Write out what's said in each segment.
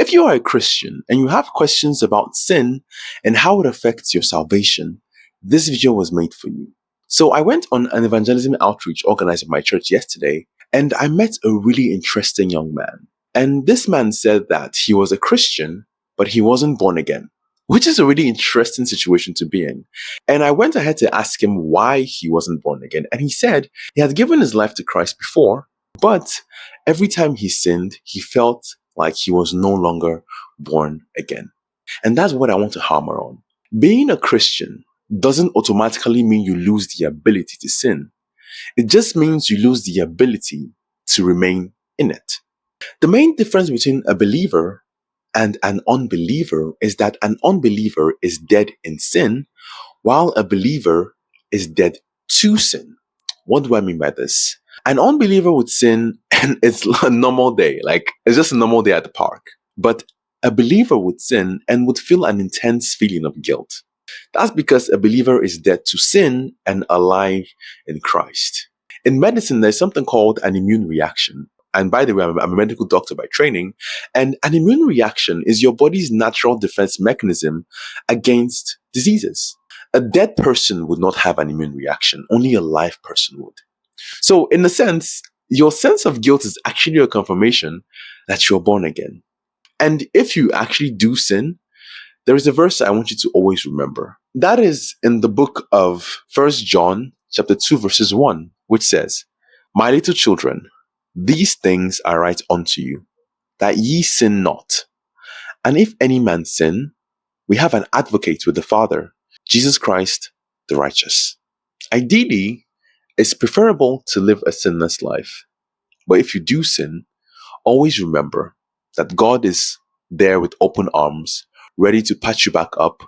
If you are a Christian and you have questions about sin and how it affects your salvation, this video was made for you. So I went on an evangelism outreach organized by my church yesterday, and I met a really interesting young man. And this man said that he was a Christian, but he wasn't born again, which is a really interesting situation to be in. And I went ahead to ask him why he wasn't born again. And he said he had given his life to Christ before, but every time he sinned, he felt like he was no longer born again. And that's what I want to hammer on. Being a Christian doesn't automatically mean you lose the ability to sin. It just means you lose the ability to remain in it. The main difference between a believer and an unbeliever is that an unbeliever is dead in sin, while a believer is dead to sin. What do I mean by this? An unbeliever would sin and it's a normal day, like it's just a normal day at the park. But a believer would sin and would feel an intense feeling of guilt. That's because a believer is dead to sin and alive in Christ. In medicine, there's something called an immune reaction. And by the way, I'm a medical doctor by training. And an immune reaction is your body's natural defense mechanism against diseases. A dead person would not have an immune reaction. Only a live person would. So in a sense, your sense of guilt is actually a confirmation that you're born again. And if you actually do sin, there is a verse I want you to always remember. That is in the book of 1 John chapter 2 verses 1, which says, "My little children, these things I write unto you, that ye sin not. And if any man sin, we have an advocate with the Father, Jesus Christ the righteous." Ideally, it's preferable to live a sinless life. But if you do sin, always remember that God is there with open arms, ready to patch you back up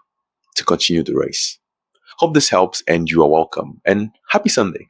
to continue the race. Hope this helps and you are welcome. And happy Sunday.